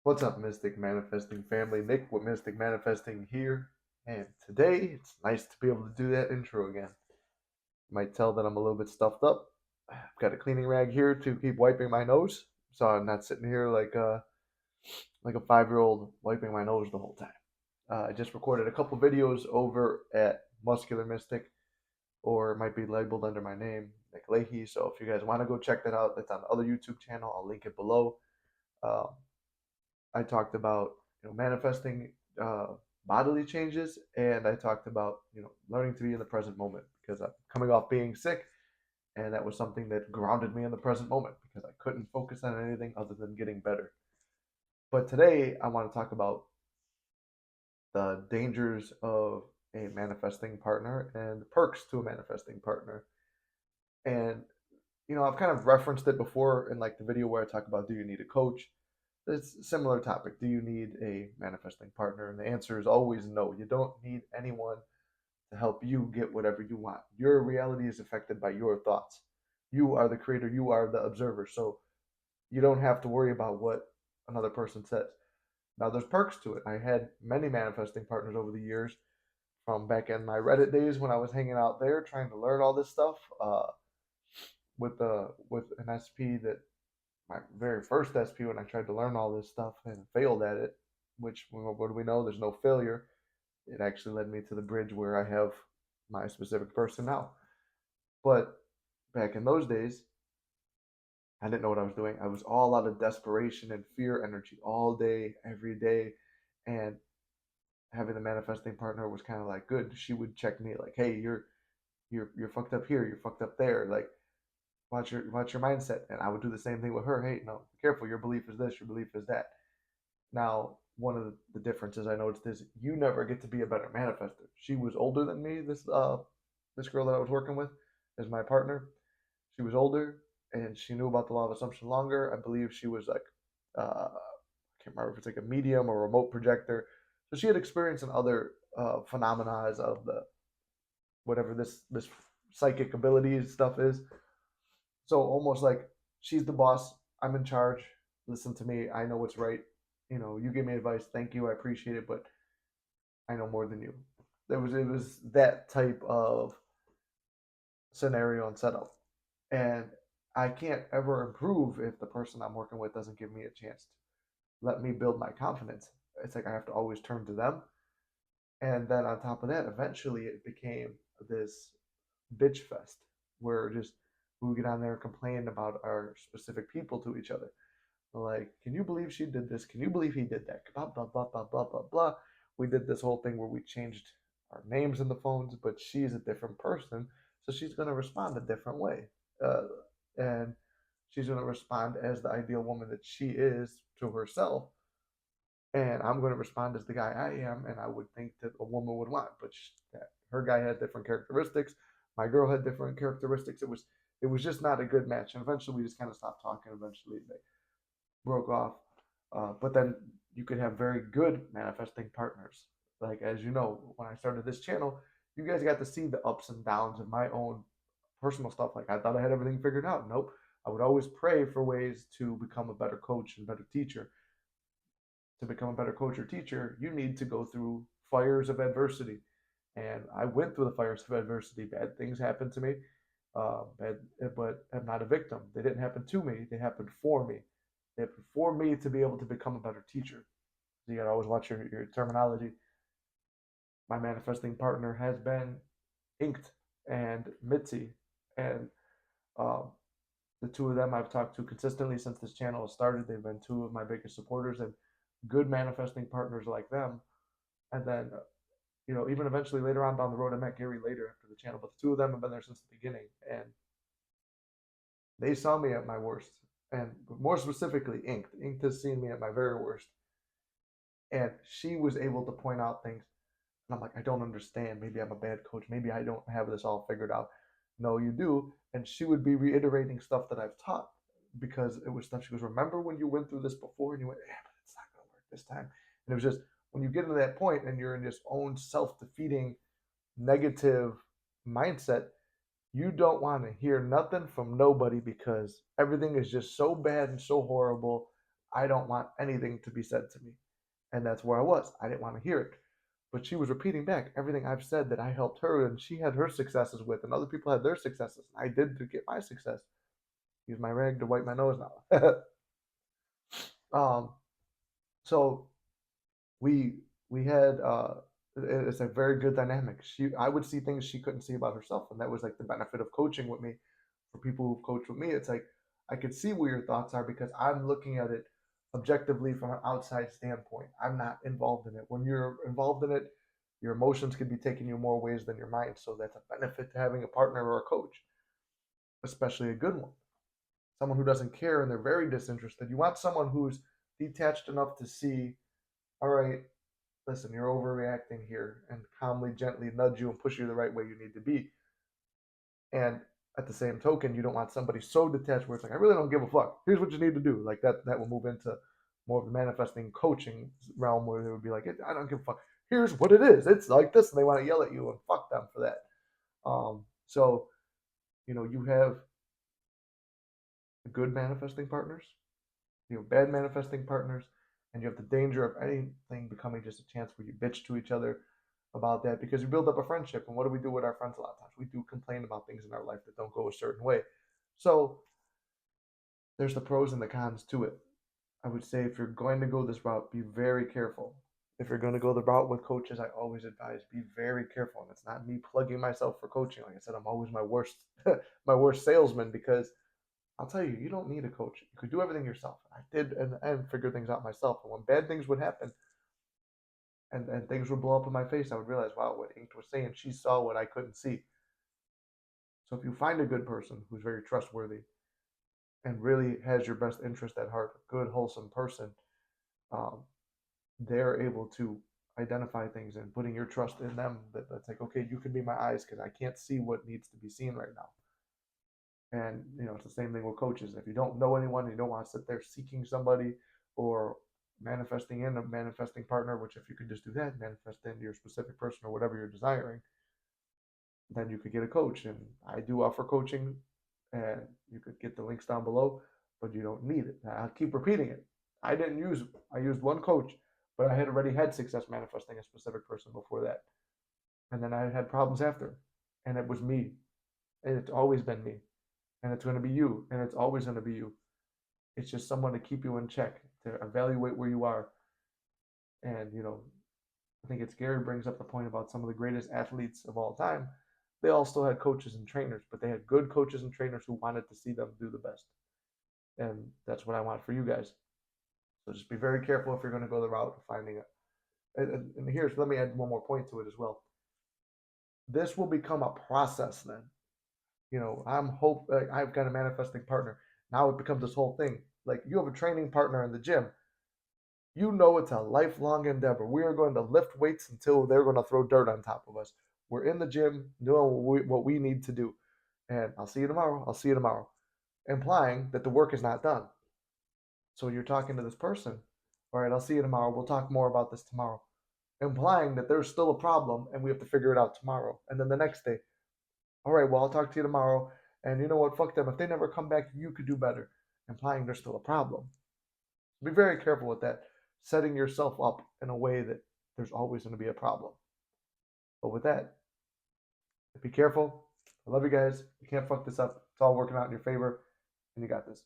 What's up, Mystic Manifesting family? Nick with Mystic Manifesting here. And today, it's nice to be able to do that intro again. You might tell that I'm a little bit stuffed up. I've got a cleaning rag here to keep wiping my nose, so I'm not sitting here like a 5-year-old wiping my nose the whole time. I just recorded a couple videos over at Muscular Mystic, or it might be labeled under my name, Nick Leahy. So if you guys want to go check that out, that's on the other YouTube channel. I'll link it below. Um, I talked about manifesting bodily changes, and I talked about learning to be in the present moment because I'm coming off being sick, and that was something that grounded me in the present moment because I couldn't focus on anything other than getting better. But today I want to talk about the dangers of a manifesting partner and the perks to a manifesting partner. And I've kind of referenced it before in like the video where I talk about, do you need a coach? It's a similar topic. Do you need a manifesting partner? And the answer is always no. You don't need anyone to help you get whatever you want. Your reality is affected by your thoughts. You are the creator, you are the observer. So you don't have to worry about what another person says. Now, there's perks to it. I had many manifesting partners over the years, from back in my Reddit days when I was hanging out there trying to learn all this stuff with an SP that my very first SP when I tried to learn all this stuff and failed at it, which what do we know? There's no failure. It actually led me to the bridge where I have my specific person now. But back in those days, I didn't know what I was doing. I was all out of desperation and fear energy all day, every day. And having the manifesting partner was kind of like good. She would check me like, hey, you're fucked up here, you're fucked up there. Like watch your mindset. And I would do the same thing with her. Hey, no, be careful, your belief is this, your belief is that. Now, one of the differences I noticed is you never get to be a better manifester. She was older than me, this girl that I was working with as my partner. She was older and she knew about the law of assumption longer. I believe she was like I can't remember if it's like a medium or remote projector. So she had experience in other phenomena of the whatever this psychic abilities stuff is. So almost like she's the boss, I'm in charge. Listen to me. I know what's right. You give me advice. Thank you. I appreciate it, but I know more than you. It was that type of scenario and setup. And I can't ever improve if the person I'm working with doesn't give me a chance to let me build my confidence. It's like I have to always turn to them. And then on top of that, eventually it became this bitch fest where just we would get on there and complain about our specific people to each other. Like, can you believe she did this? Can you believe he did that? Blah, blah, blah, blah, blah, blah, blah. We did this whole thing where we changed our names in the phones, but she's a different person. So she's going to respond a different way. Uh, and she's going to respond as the ideal woman that she is to herself. And I'm going to respond as the guy I am. And I would think that a woman would want. But her guy had different characteristics. My girl had different characteristics. It was just not a good match. And eventually we just kind of stopped talking. Eventually they broke off. But then you could have very good manifesting partners. Like, as you know, when I started this channel, you guys got to see the ups and downs of my own personal stuff. Like, I thought I had everything figured out. Nope. I would always pray for ways to become a better coach and better teacher. To become a better coach or teacher, you need to go through fires of adversity. And I went through the fires of adversity. Bad things happened to me, but I'm not a victim. They didn't happen to me, they happened for me. For me to be able to become a better teacher. So you got to always watch your terminology. My manifesting partner has been Inked and Mitzi, and um, the two of them I've talked to consistently since this channel has started. They've been two of my biggest supporters and good manifesting partners like them. And then, even eventually later on down the road, I met Gary later after the channel, but the two of them have been there since the beginning, and they saw me at my worst. And more specifically, Inked. Inked has seen me at my very worst. And she was able to point out things. And I'm like, I don't understand. Maybe I'm a bad coach. Maybe I don't have this all figured out. No, you do. And she would be reiterating stuff that I've taught because it was stuff she goes, remember when you went through this before? And you went, yeah, but it's not going to work this time. And it was just when you get into that point and you're in this own self defeating negative mindset, you don't want to hear nothing from nobody because everything is just so bad and so horrible. I don't want anything to be said to me. And that's where I was. I didn't want to hear it. But she was repeating back everything I've said that I helped her and she had her successes with, and other people had their successes. I did to get my success. Use my rag to wipe my nose now. um, so we we had it's a very good dynamic. I would see things she couldn't see about herself, and that was like the benefit of coaching with me. For people who've coached with me, it's like I could see where your thoughts are because I'm looking at it objectively from an outside standpoint. I'm not involved in it. When you're involved in it, your emotions can be taking you more ways than your mind. So that's a benefit to having a partner or a coach, especially a good one. Someone who doesn't care and they're very disinterested. You want someone who's detached enough to see, all right, listen, you're overreacting here, and calmly, gently nudge you and push you the right way you need to be. And at the same token, you don't want somebody so detached where it's like, I really don't give a fuck. Here's what you need to do. Like that will move into more of the manifesting coaching realm where they would be like, I don't give a fuck. Here's what it is. It's like this, and they want to yell at you and fuck them for that. So you have good manifesting partners, you have bad manifesting partners, and you have the danger of anything becoming just a chance where you bitch to each other about that because you build up a friendship. And what do we do with our friends a lot of times? We do complain about things in our life that don't go a certain way. So there's the pros and the cons to it. I would say if you're going to go this route, be very careful. If you're going to go the route with coaches, I always advise be very careful. And it's not me plugging myself for coaching. Like I said, I'm always my worst my worst salesman because I'll tell you, you don't need a coach. You could do everything yourself. I did and figure things out myself. And when bad things would happen and things would blow up in my face, I would realize, wow, what Inked was saying, she saw what I couldn't see. So if you find a good person who's very trustworthy and really has your best interest at heart, a good, wholesome person, um, they're able to identify things and putting your trust in them. That's like, okay, you can be my eyes because I can't see what needs to be seen right now. And it's the same thing with coaches. If you don't know anyone, you don't want to sit there seeking somebody or manifesting in a manifesting partner, which if you could just do that, manifest into your specific person or whatever you're desiring, then you could get a coach. And I do offer coaching, and you could get the links down below, but you don't need it. I'll keep repeating it. I used one coach, but I had already had success manifesting a specific person before that. And then I had problems after, and it was me. And it's always been me. And it's going to be you, and it's always going to be you. It's just someone to keep you in check, to evaluate where you are. And I think it's Gary brings up the point about some of the greatest athletes of all time. They all still had coaches and trainers, but they had good coaches and trainers who wanted to see them do the best. And that's what I want for you guys. So just be very careful if you're going to go the route of finding it. And here's, let me add one more point to it as well. This will become a process then. I've got a manifesting partner. Now it becomes this whole thing. Like you have a training partner in the gym. It's a lifelong endeavor. We are going to lift weights until they're going to throw dirt on top of us. We're in the gym doing what we need to do. And I'll see you tomorrow. I'll see you tomorrow. Implying that the work is not done. So you're talking to this person. All right, I'll see you tomorrow. We'll talk more about this tomorrow. Implying that there's still a problem and we have to figure it out tomorrow. And then the next day, all right, well, I'll talk to you tomorrow. And you know what? Fuck them. If they never come back, you could do better. Implying there's still a problem. Be very careful with that, setting yourself up in a way that there's always going to be a problem. But with that, be careful. I love you guys. You can't fuck this up. It's all working out in your favor, and you got this.